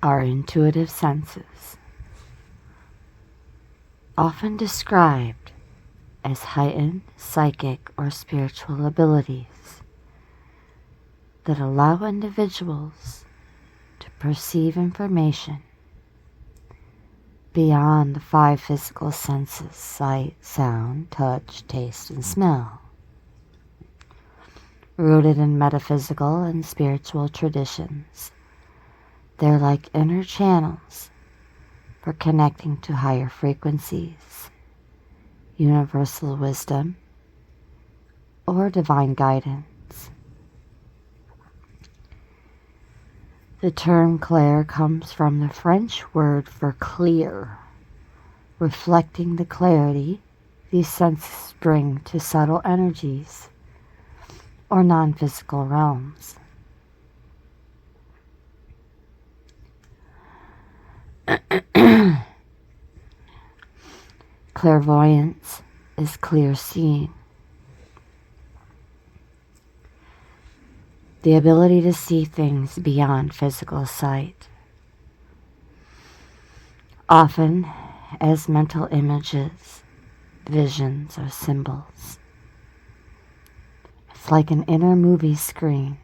Our intuitive senses, often described as heightened psychic or spiritual abilities that allow individuals to perceive information beyond the 5 physical senses: sight, sound, touch, taste, and smell. Rooted in metaphysical and spiritual traditions, they're like inner channels for connecting to higher frequencies, universal wisdom, or divine guidance. The term clair comes from the French word for clear, reflecting the clarity these senses bring to subtle energies or non-physical realms. Clairvoyance is clear seeing. The ability to see things beyond physical sight, often as mental images, visions, or symbols. It's like an inner movie screen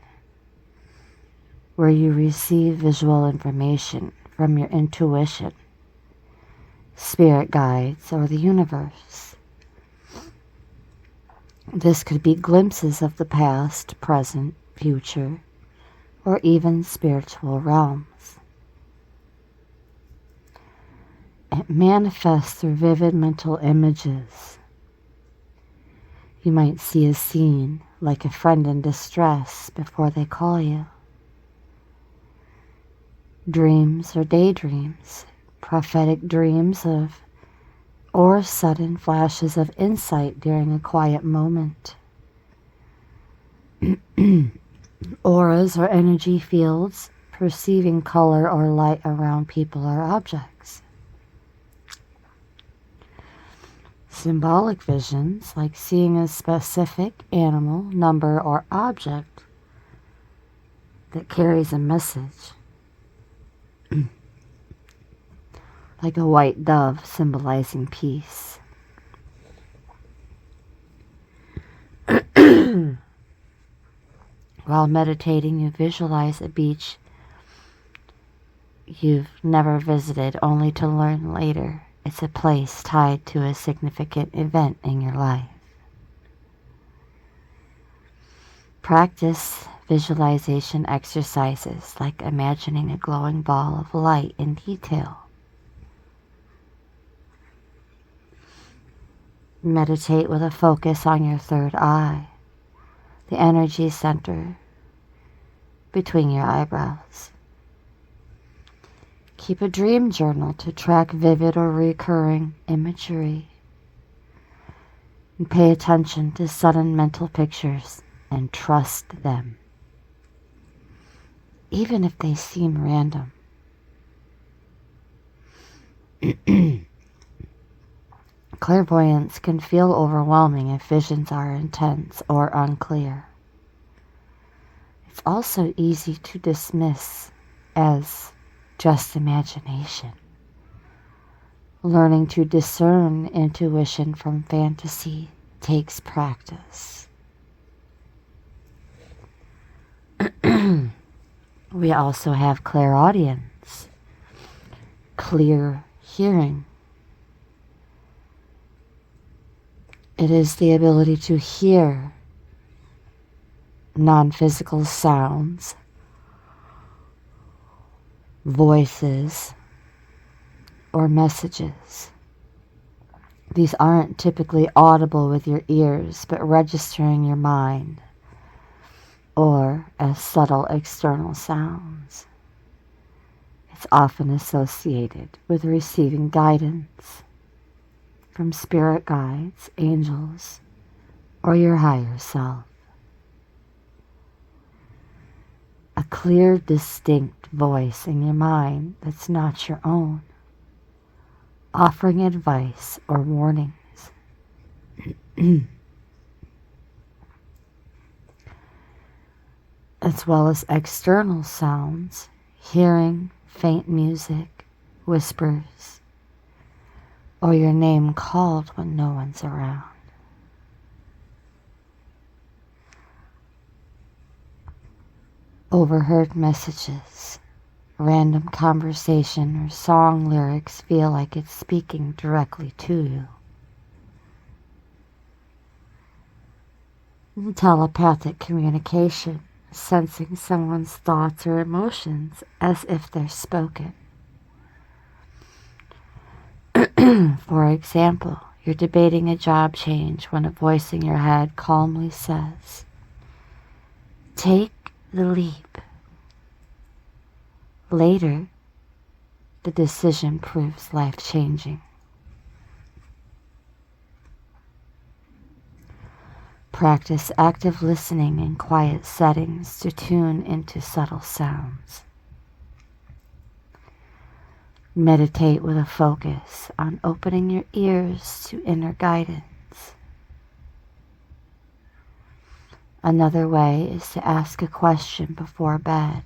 where you receive visual information from your intuition, spirit guides, or the universe. This could be glimpses of the past, present, future, or even spiritual realms. It manifests through vivid mental images. You might see a scene like a friend in distress before they call you. Dreams or daydreams, prophetic dreams or sudden flashes of insight during a quiet moment. Auras or energy fields, perceiving color or light around people or objects. Symbolic visions, like seeing a specific animal, number, or object that carries a message. Like a white dove symbolizing peace. While meditating, you visualize a beach you've never visited, only to learn later it's a place tied to a significant event in your life. Practice visualization exercises like imagining a glowing ball of light in detail. Meditate with a focus on your third eye, the energy center between your eyebrows. Keep a dream journal to track vivid or recurring imagery. And pay attention to sudden mental pictures and trust them, even if they seem random. Clairvoyance can feel overwhelming if visions are intense or unclear. It's also easy to dismiss as just imagination. Learning to discern intuition from fantasy takes practice. We also have clairaudience, clear hearing. It is the ability to hear non-physical sounds, voices, or messages. These aren't typically audible with your ears, but registering your mind, or as subtle external sounds. It's often associated with receiving guidance from spirit guides, angels, or your higher self. A clear, distinct voice in your mind that's not your own, offering advice or warnings. As well as external sounds, hearing faint music, whispers, or your name called when no one's around. Overheard messages, random conversation, or song lyrics feel like it's speaking directly to you. Telepathic communication, sensing someone's thoughts or emotions as if they're spoken. For example, you're debating a job change when a voice in your head calmly says, "Take the leap." Later, the decision proves life-changing. Practice active listening in quiet settings to tune into subtle sounds. Meditate with a focus on opening your ears to inner guidance. Another way is to ask a question before bed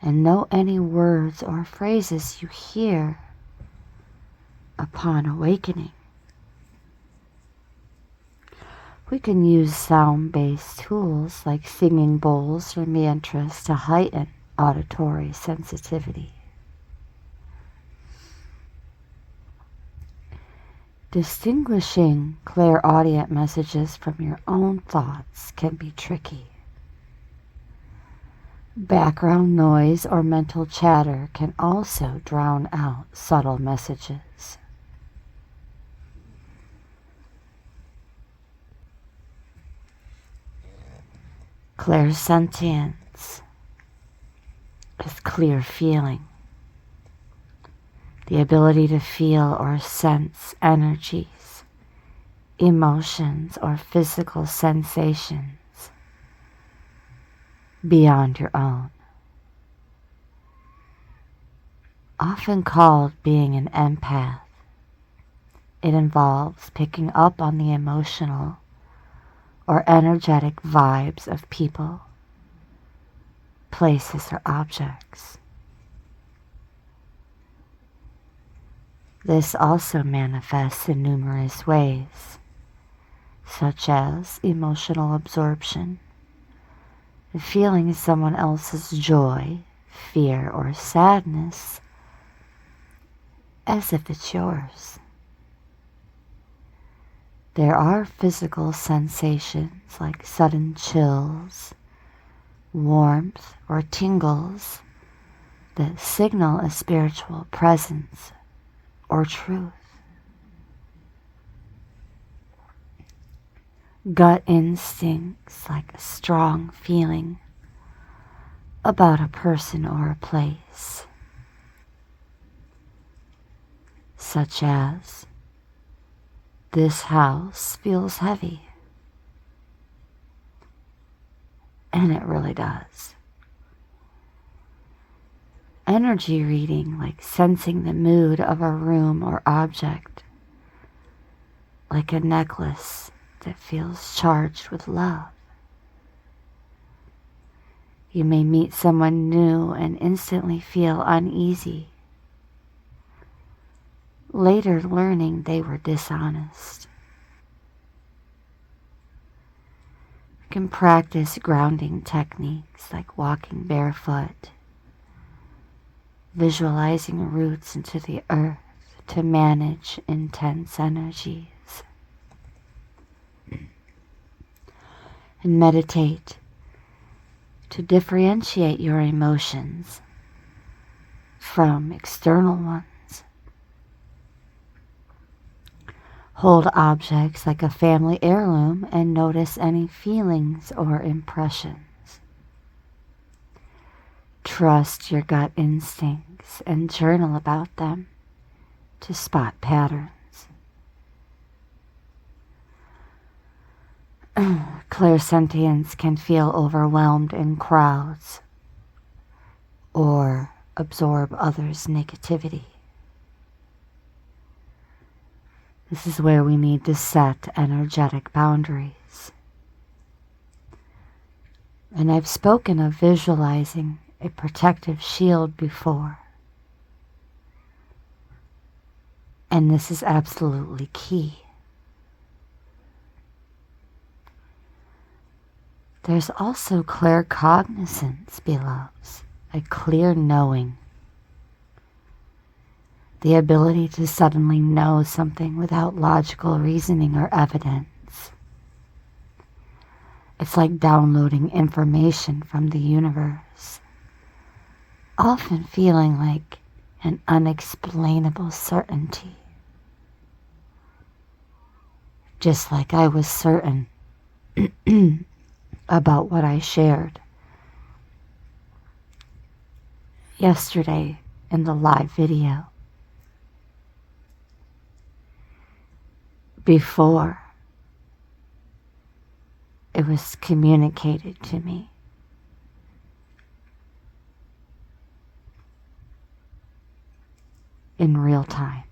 and note any words or phrases you hear upon awakening. We can use sound-based tools like singing bowls or mantras to heighten auditory sensitivity. Distinguishing clairaudient messages from your own thoughts can be tricky. Background noise or mental chatter can also drown out subtle messages. Clairsentience is clear feeling, the ability to feel or sense energies, emotions, or physical sensations beyond your own. Often called being an empath, it involves picking up on the emotional or energetic vibes of people, places, or objects. This also manifests in numerous ways, such as emotional absorption, feeling someone else's joy, fear, or sadness as if it's yours. There are physical sensations like sudden chills, warmth, or tingles that signal a spiritual presence or truth. Gut instincts like a strong feeling about a person or a place, such as, "This house feels heavy." And it really does. Energy reading, like sensing the mood of a room or object, like a necklace that feels charged with love. You may meet someone new and instantly feel uneasy, later learning they were dishonest. You can practice grounding techniques like walking barefoot, visualizing roots into the earth to manage intense energies. And meditate to differentiate your emotions from external ones. Hold objects like a family heirloom and notice any feelings or impressions. Trust your gut instincts and journal about them to spot patterns. Clairsentience can feel overwhelmed in crowds or absorb others' negativity. This is where we need to set energetic boundaries. And I've spoken of visualizing a protective shield before. And this is absolutely key. There's also claircognizance, beloveds, a clear knowing. The ability to suddenly know something without logical reasoning or evidence. It's like downloading information from the universe, often feeling like an unexplainable certainty. Just like I was certain about what I shared yesterday in the live video. Before it was communicated to me. In real time.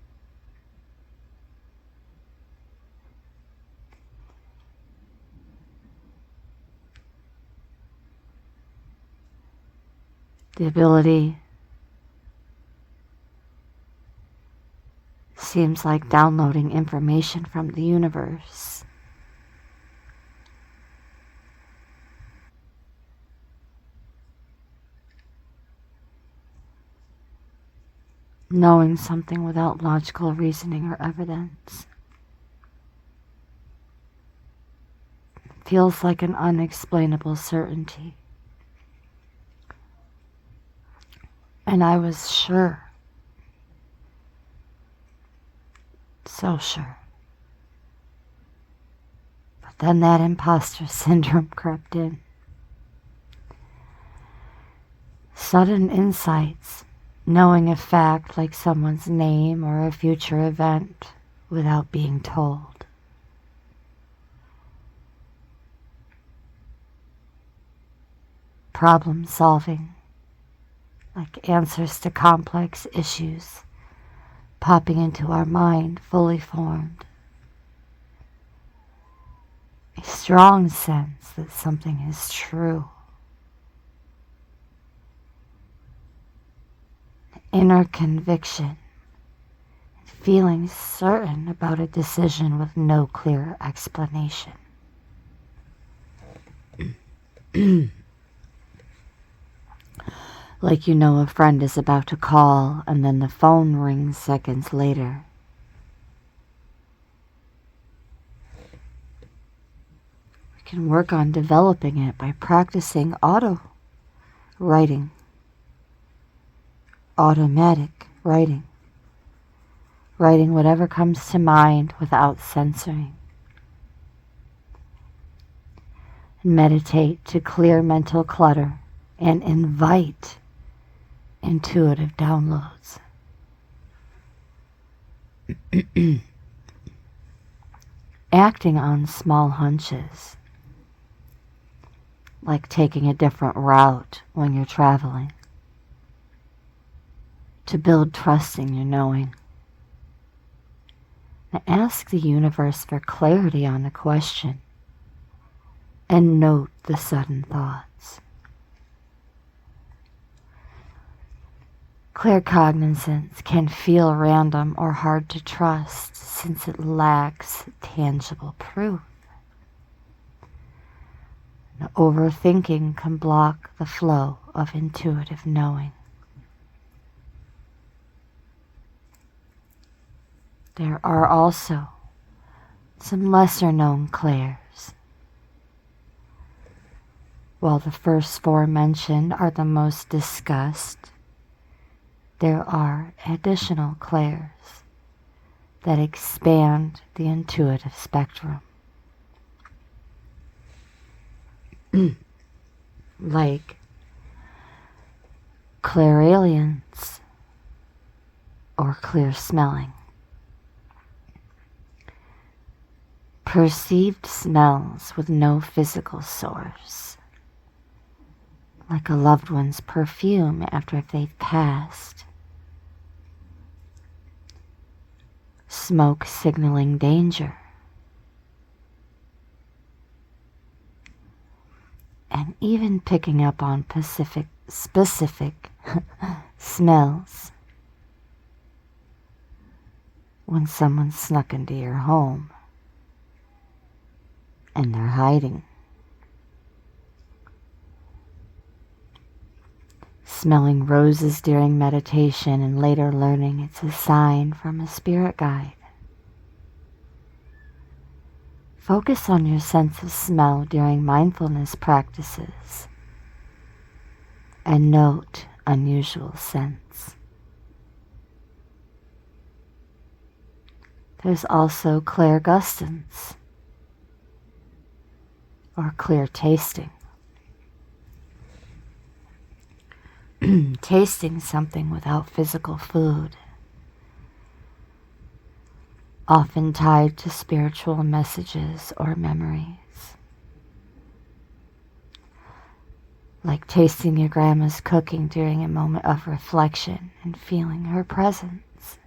The ability seems like downloading information from the universe. Knowing something without logical reasoning or evidence. Feels like an unexplainable certainty. And I was sure. So sure. But then that imposter syndrome crept in. Sudden insights, knowing a fact like someone's name or a future event without being told. Problem solving, like answers to complex issues popping into our mind fully formed. A strong sense that something is true. Inner conviction, feeling certain about a decision with no clear explanation. Like you know a friend is about to call and then the phone rings seconds later. We can work on developing it by practicing auto-writing. Automatic writing. Writing whatever comes to mind without censoring. Meditate to clear mental clutter and invite intuitive downloads. Acting on small hunches, like taking a different route when you're traveling, to build trust in your knowing. Now ask the universe for clarity on the question and note the sudden thoughts. Claircognizance can feel random or hard to trust since it lacks tangible proof. Now, overthinking can block the flow of intuitive knowing. There are also some lesser known clairs. While the first four mentioned are the most discussed, there are additional clairs that expand the intuitive spectrum. Like clairalience or clear smelling. Perceived smells with no physical source, like a loved one's perfume after they've passed. Smoke signaling danger. and even picking up on specific smells when someone snuck into your home and they're hiding. Smelling roses during meditation and later learning it's a sign from a spirit guide. Focus on your sense of smell during mindfulness practices and note unusual scents. There's also clairgustance, or clear tasting. Tasting something without physical food, often tied to spiritual messages or memories. Like tasting your grandma's cooking during a moment of reflection and feeling her presence.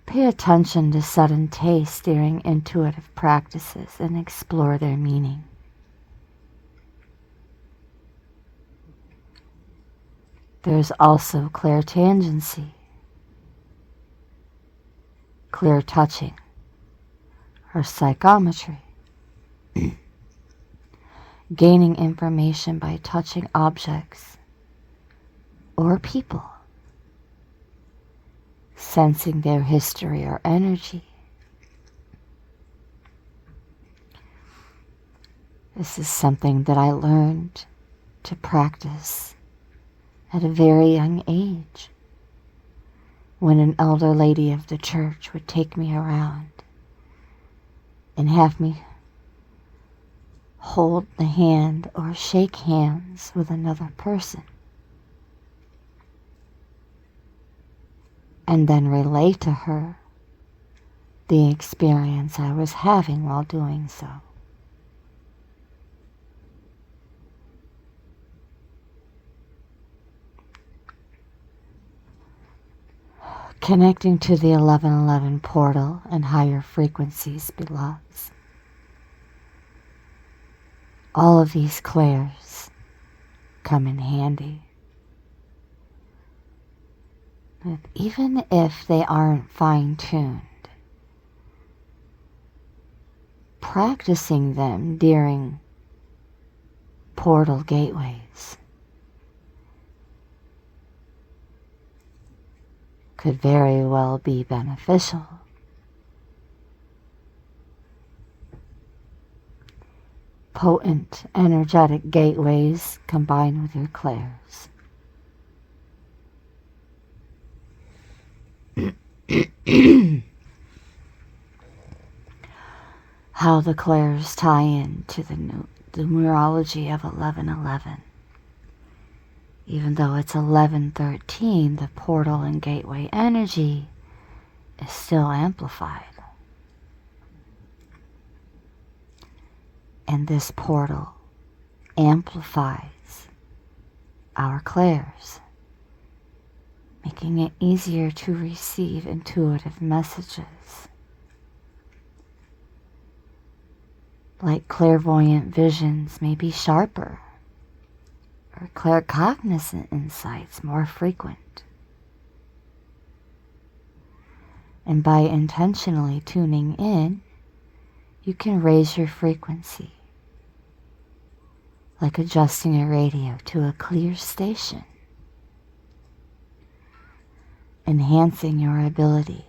Pay attention to sudden tastes during intuitive practices and explore their meaning. There's also clairtangency, clear touching, or psychometry. Gaining information by touching objects or people, sensing their history or energy. This is something that I learned to practice at a very young age, when an elder lady of the church would take me around and have me hold the hand or shake hands with another person, and then relay to her the experience I was having while doing so. Connecting to the 1111 portal and higher frequencies, beloveds. All of these clairs come in handy. But even if they aren't fine-tuned, practicing them during portal gateways could very well be beneficial. Potent, energetic gateways combined with your clairs. How the clairs tie in to the numerology of 1111. Even though it's 1113, the portal and gateway energy is still amplified. And this portal amplifies our clairs, making it easier to receive intuitive messages. Like clairvoyant visions may be sharper, or claircognizant insights more frequent. And by intentionally tuning in, you can raise your frequency, like adjusting a radio to a clear station, enhancing your ability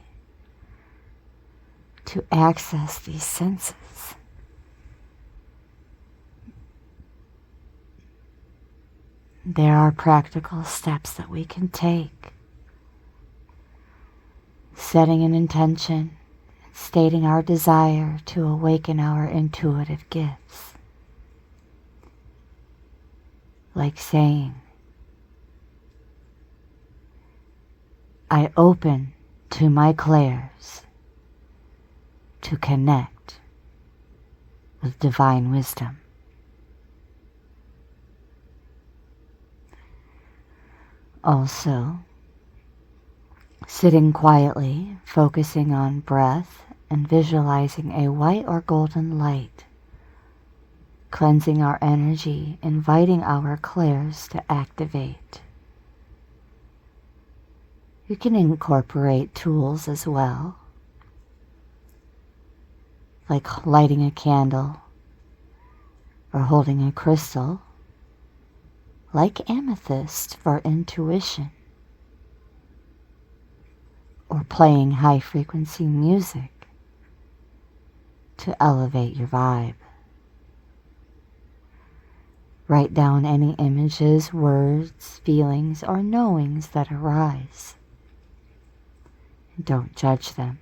to access these senses. There are practical steps that we can take. Setting an intention, stating our desire to awaken our intuitive gifts. Like saying, I open to my clairs to connect with divine wisdom. Also, sitting quietly, focusing on breath and visualizing a white or golden light, cleansing our energy, inviting our clairs to activate. You can incorporate tools as well, like lighting a candle or holding a crystal, like amethyst for intuition, or playing high-frequency music to elevate your vibe. Write down any images, words, feelings, or knowings that arise. Don't judge them.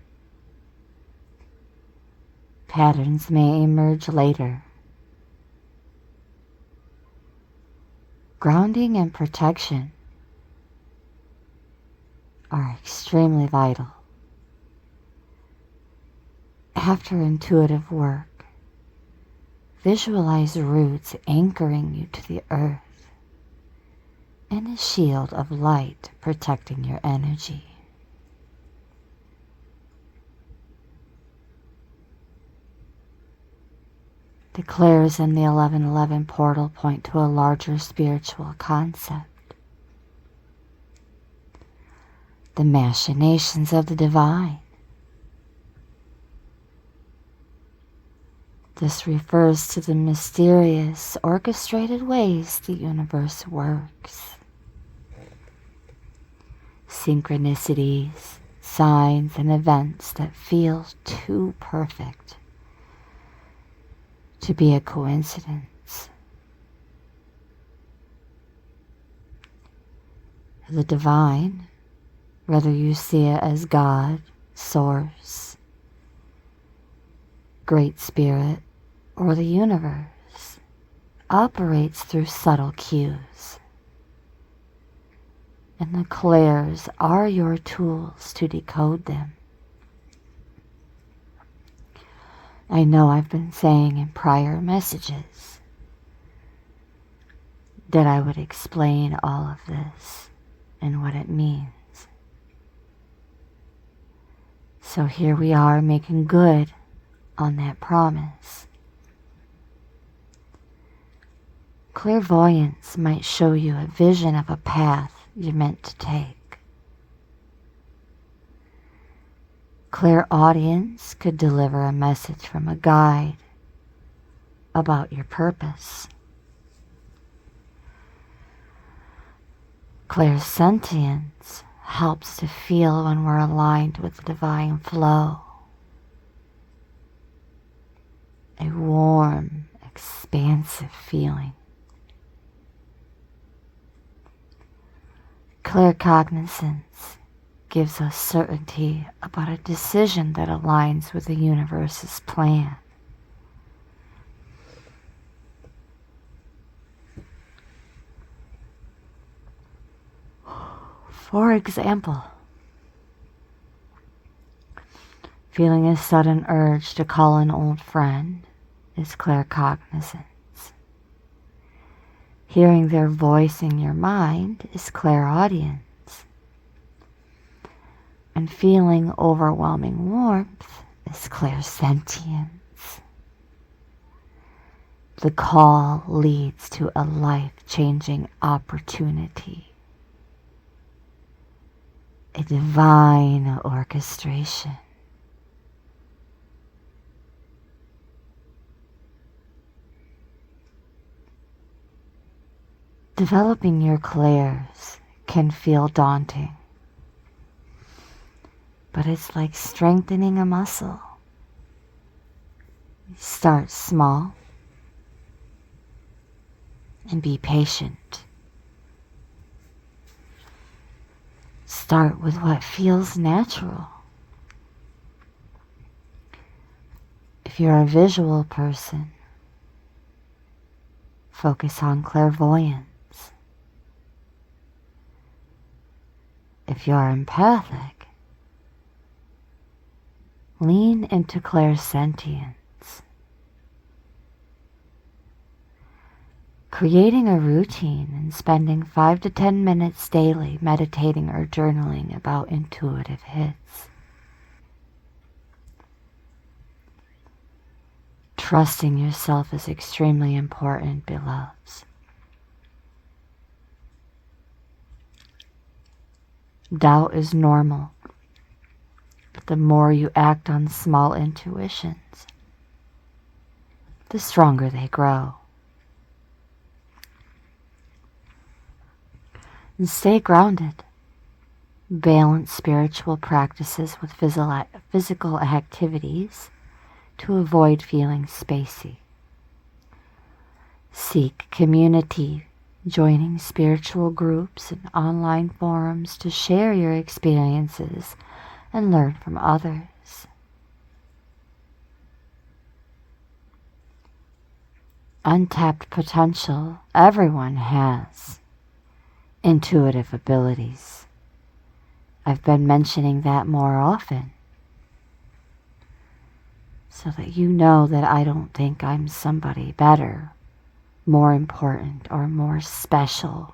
Patterns may emerge later. Grounding and protection are extremely vital. After intuitive work, visualize roots anchoring you to the earth and a shield of light protecting your energy. The clairs in the 1111 portal point to a larger spiritual concept. The machinations of the divine. This refers to the mysterious, orchestrated ways the universe works. Synchronicities, signs, and events that feel too perfect to be a coincidence. The divine, whether you see it as God, Source, Great Spirit, or the universe, operates through subtle cues. And the clairs are your tools to decode them. I know I've been saying in prior messages that I would explain all of this and what it means. So here we are making good on that promise. Clairvoyance might show you a vision of a path you're meant to take. Clairaudience could deliver a message from a guide about your purpose. Clairsentience helps to feel when we're aligned with the divine flow. A warm, expansive feeling. Claircognizance gives us certainty about a decision that aligns with the universe's plan. For example, feeling a sudden urge to call an old friend is claircognizance. Hearing their voice in your mind is clairaudience. And feeling overwhelming warmth is clairsentience. The call leads to a life-changing opportunity. A divine orchestration. Developing your clairs can feel daunting, but it's like strengthening a muscle. Start small and be patient. Start with what feels natural. If you're a visual person, focus on clairvoyance. If you're empathic, lean into clairsentience. Creating a routine and spending 5 to 10 minutes daily meditating or journaling about intuitive hits. Trusting yourself is extremely important, beloveds. Doubt is normal, but the more you act on small intuitions, the stronger they grow. And stay grounded. Balance spiritual practices with physical activities to avoid feeling spacey. Seek community, joining spiritual groups and online forums to share your experiences and learn from others. Untapped potential everyone has. Intuitive abilities. I've been mentioning that more often, so that you know that I don't think I'm somebody better, more important, or more special,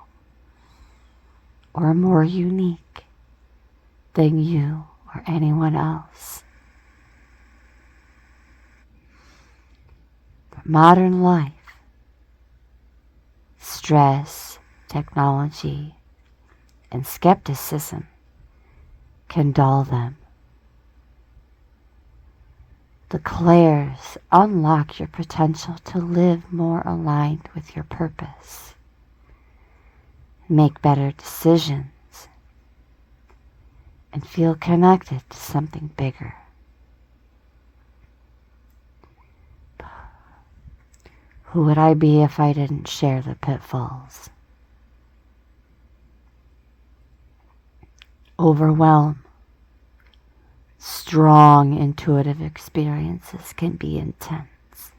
or more unique than you or anyone else. But modern life, stress, technology, and skepticism can dull them. The clairs unlock your potential to live more aligned with your purpose, make better decisions, and feel connected to something bigger. Who would I be if I didn't share the pitfalls? Overwhelm. Strong intuitive experiences can be intense.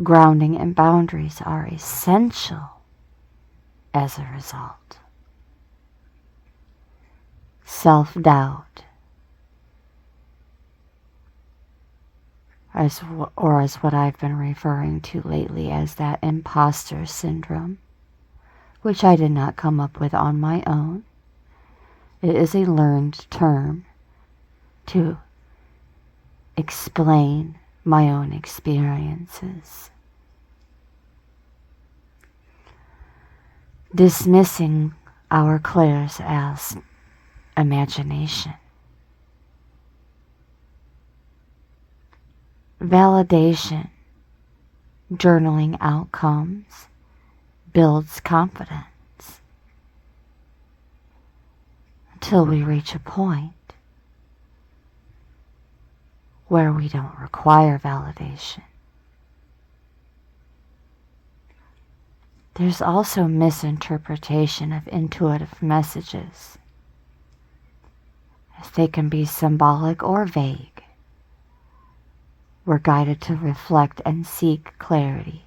Grounding and boundaries are essential as a result. Self-doubt, as what I've been referring to lately as that imposter syndrome, which I did not come up with on my own. It is a learned term to explain my own experiences. Dismissing our clairs as imagination. Validation, journaling outcomes, builds confidence until we reach a point where we don't require validation. There's also misinterpretation of intuitive messages, as they can be symbolic or vague. We're guided to reflect and seek clarity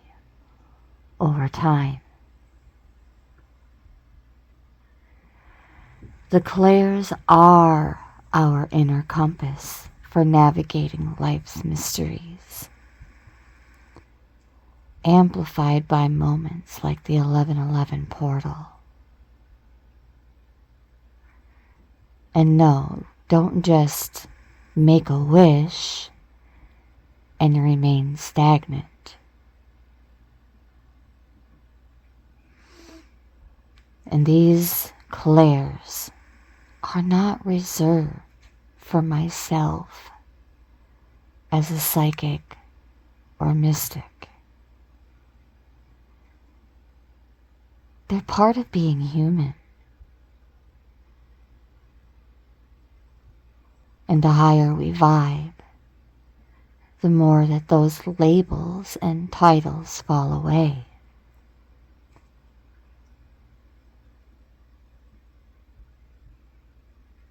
over time. The clairs are our inner compass for navigating life's mysteries, amplified by moments like the 11:11 portal. And no, don't just make a wish and remain stagnant. And these clairs are not reserved for myself as a psychic or mystic. They're part of being human. And the higher we vibe, the more that those labels and titles fall away.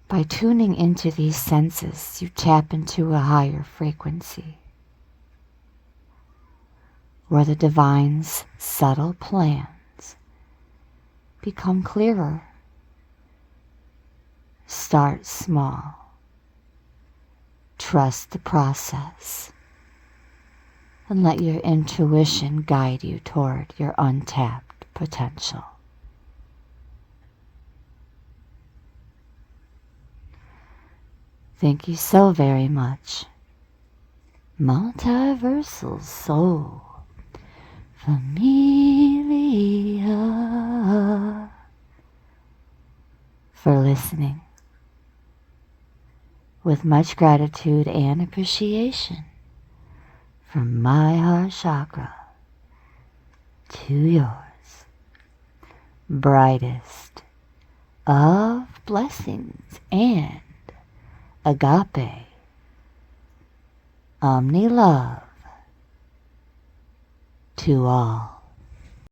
By tuning into these senses, you tap into a higher frequency, where the divine's subtle plans become clearer. Start small. Trust the process, and let your intuition guide you toward your untapped potential. Thank you so very much multiversal soul, familia, for listening with much gratitude and appreciation from my heart chakra to yours. Brightest of blessings and agape, omni love to all.